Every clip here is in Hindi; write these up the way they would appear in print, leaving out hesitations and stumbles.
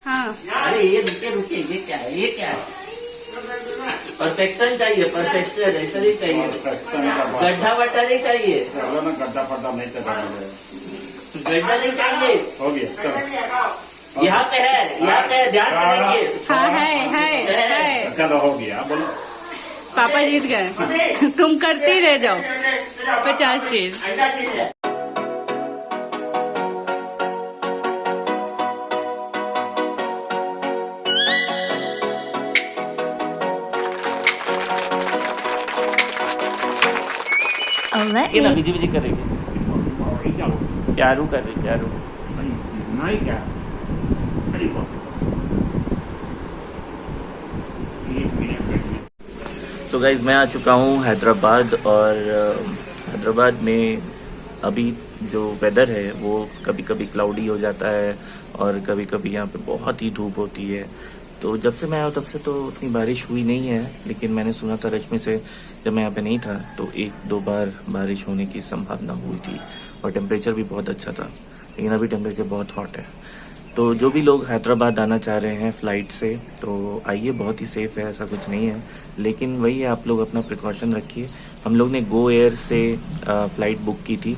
हाँ अरे ये रुके रुके, ये क्या है, ये क्या है? परफेक्शन चाहिए, परफेक्शन ऐसा नहीं चाहिए, गड्ढा वड्ढा नहीं चाहिए, गड्ढा पड्ढा नहीं चाहिए, गड्ढा नहीं चाहिए। हो गया चलो। यहाँ पे है, यहाँ पे है, ध्यान से देखिए। हाँ है। चलो हो गया बोलो। पापा जीत गए। तुम करते ही रह जाओ 50 चीज। ऐसा चीज है। ये ना बिजी बिजी करेगी, प्यारू कर रही, प्यारू। नहीं क्या सो गाइज मैं आ चुका हूँ हैदराबाद, और हैदराबाद में अभी जो वेदर है वो कभी कभी क्लाउडी हो जाता है और कभी कभी यहाँ पे बहुत ही धूप होती है। तो जब से मैं आया तब से तो उतनी बारिश हुई नहीं है, लेकिन मैंने सुना था रश्मि से जब मैं यहाँ पे नहीं था तो 1-2 बार बारिश होने की संभावना हुई थी, और टेम्परेचर भी बहुत अच्छा था। लेकिन अभी टेम्परेचर बहुत हॉट है। तो जो भी लोग हैदराबाद आना चाह रहे हैं फ़्लाइट से तो आइए, बहुत ही सेफ़ है, ऐसा कुछ नहीं है। लेकिन वही है, आप लोग अपना प्रिकॉशन रखिए। हम लोग ने गो एयर से फ़्लाइट बुक की थी,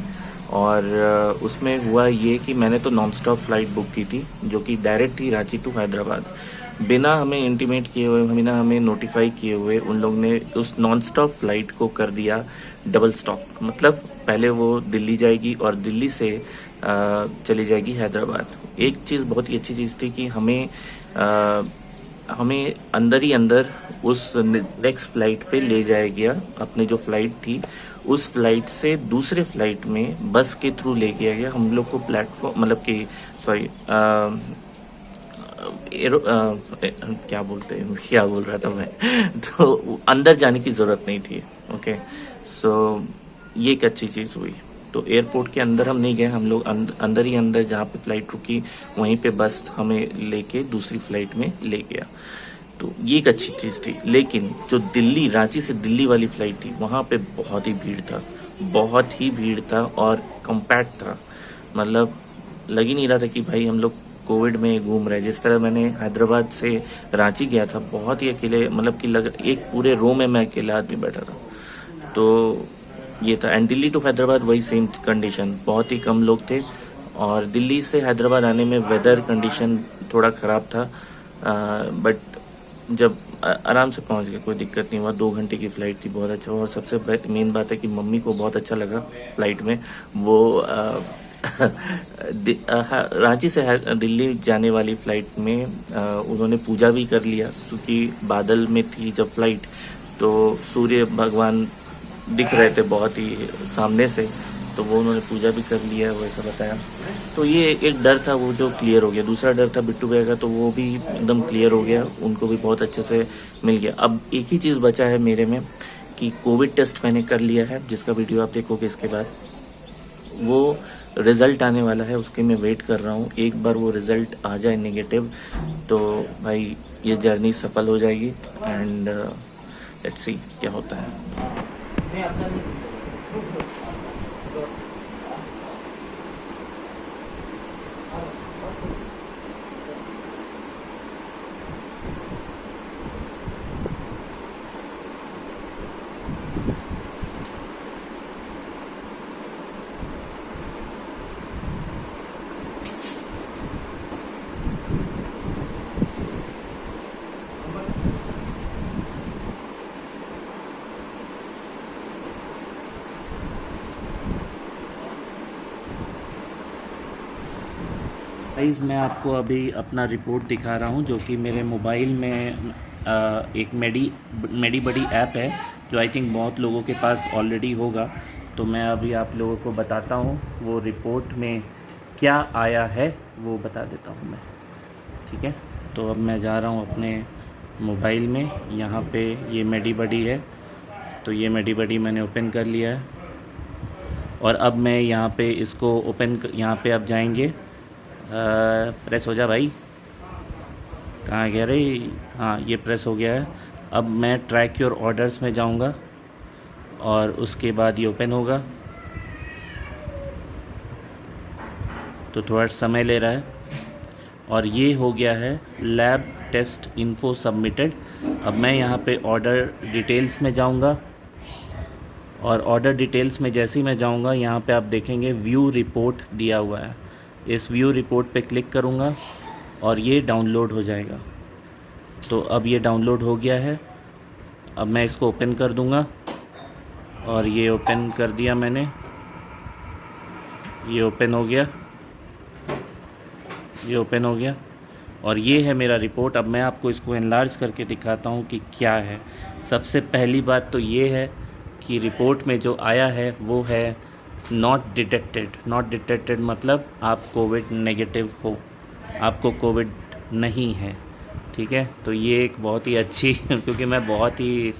और उसमें हुआ ये कि मैंने तो नॉन स्टॉप फ़्लाइट बुक की थी जो कि डायरेक्ट थी रांची टू हैदराबाद। बिना हमें इंटीमेट किए हुए, बिना हमें नोटिफाई किए हुए उन लोग ने उस नॉन स्टॉप फ्लाइट को कर दिया डबल स्टॉप। मतलब पहले वो दिल्ली जाएगी और दिल्ली से चली जाएगी हैदराबाद। एक चीज़ बहुत ही अच्छी चीज़ थी कि हमें अंदर ही अंदर उस नेक्स्ट फ़्लाइट पे ले जाया गया। अपने जो फ़्लाइट थी उस फ्लाइट से दूसरे फ्लाइट में बस के थ्रू ले गया गया। हम लोग को प्लेटफॉर्म मतलब कि सॉरी क्या बोलते हैं, क्या बोल रहा था मैं तो अंदर जाने की ज़रूरत नहीं थी। ओके, सो ये एक अच्छी चीज़ हुई। तो एयरपोर्ट के अंदर हम नहीं गए, हम लोग अंदर ही अंदर जहाँ पे फ़्लाइट रुकी वहीं पे बस हमें लेके दूसरी फ़्लाइट में ले गया। तो ये एक अच्छी चीज़ थी। लेकिन जो दिल्ली, रांची से दिल्ली वाली फ़्लाइट थी वहाँ पे बहुत ही भीड़ था, बहुत ही भीड़ था और कम्पैक्ट था। मतलब लग ही नहीं रहा था कि भाई हम लोग कोविड में घूम रहे हैं। जिस तरह मैंने हैदराबाद से रांची गया था, बहुत ही अकेले, मतलब कि एक पूरे रो में मैं अकेला आदमी बैठा था। तो ये था। एंड दिल्ली टू हैदराबाद वही सेम कंडीशन, बहुत ही कम लोग थे। और दिल्ली से हैदराबाद आने में वेदर कंडीशन थोड़ा ख़राब था, बट जब आराम से पहुंच गए, कोई दिक्कत नहीं हुआ। 2 घंटे की फ़्लाइट थी, बहुत अच्छा हुआ। और सबसे मेन बात है कि मम्मी को बहुत अच्छा लगा फ़्लाइट में। वो रांची से दिल्ली जाने वाली फ़्लाइट में उन्होंने पूजा भी कर लिया, क्योंकि बादल में थी जब फ़्लाइट तो सूर्य भगवान दिख रहे थे बहुत ही सामने से, तो वो उन्होंने पूजा भी कर लिया, वो ऐसा बताया। तो ये एक डर था वो जो क्लियर हो गया। दूसरा डर था बिट्टू भैया का, तो वो भी एकदम क्लियर हो गया, उनको भी बहुत अच्छे से मिल गया। अब एक ही चीज़ बचा है मेरे में कि कोविड टेस्ट मैंने कर लिया है, जिसका वीडियो आप देखोगे इसके बाद। वो रिज़ल्ट आने वाला है, उसके मैं वेट कर रहा हूँ। एक बार वो रिज़ल्ट आ जाए नेगेटिव तो भाई ये जर्नी सफल हो जाएगी। एंड लेट्स सी क्या होता है। गाइस मैं आपको अभी अपना रिपोर्ट दिखा रहा हूँ, जो कि मेरे मोबाइल में एक मेडी बडी ऐप है, जो आई थिंक बहुत लोगों के पास ऑलरेडी होगा। तो मैं अभी आप लोगों को बताता हूँ वो रिपोर्ट में क्या आया है, वो बता देता हूँ मैं। ठीक है, तो अब मैं जा रहा हूँ अपने मोबाइल में। यहाँ पे ये मेडी बडी है, तो ये मेडी बडी मैंने ओपन कर लिया है। और अब मैं यहाँ पे इसको यहाँ पे अब जाएंगे। प्रेस हो जा भाई, कहाँ गया रे? हाँ, ये प्रेस हो गया है। अब मैं ट्रैक योर ऑर्डर्स में जाऊंगा और उसके बाद ये ओपन होगा। तो थोड़ा समय ले रहा है। और ये हो गया है लैब टेस्ट इन्फो सबमिटेड। अब मैं यहाँ पे ऑर्डर डिटेल्स में जाऊँगा और ऑर्डर डिटेल्स में जैसे ही मैं जाऊँगा यहाँ पे आप देखेंगे व्यू रिपोर्ट दिया हुआ है। इस व्यू रिपोर्ट पे क्लिक करूँगा और ये डाउनलोड हो जाएगा। तो अब ये डाउनलोड हो गया है। अब मैं इसको ओपन कर दूँगा और ये ओपन कर दिया मैंने। ये ओपन हो गया, ये ओपन हो गया और ये है मेरा रिपोर्ट। अब मैं आपको इसको एनलार्ज करके दिखाता हूँ कि क्या है। सबसे पहली बात तो ये है कि रिपोर्ट में जो आया है वो है नॉट डिटेक्टेड। नॉट डिटेक्टेड मतलब आप कोविड नेगेटिव हो, आपको कोविड नहीं है, ठीक है। तो ये एक बहुत ही अच्छी क्योंकि मैं बहुत ही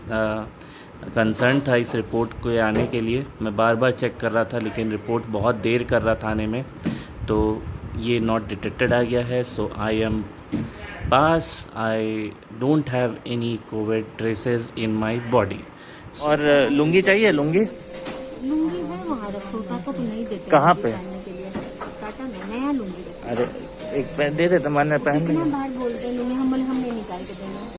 कंसर्न था इस रिपोर्ट को आने के लिए। मैं बार बार चेक कर रहा था लेकिन रिपोर्ट बहुत देर कर रहा था आने में। तो ये नॉट डिटेक्टेड आ गया है। So I am pass, I don't have any COVID traces in my body. और लुंगी चाहिए? लुंगी लुंगी है वहाँ रखो, काका तो नहीं देते। कहाँ पे? पहनने के लिए काका मैं नया लुंगी रखा। अरे एक पहन दे रहे तो मैंने पहन कितना लिया। बार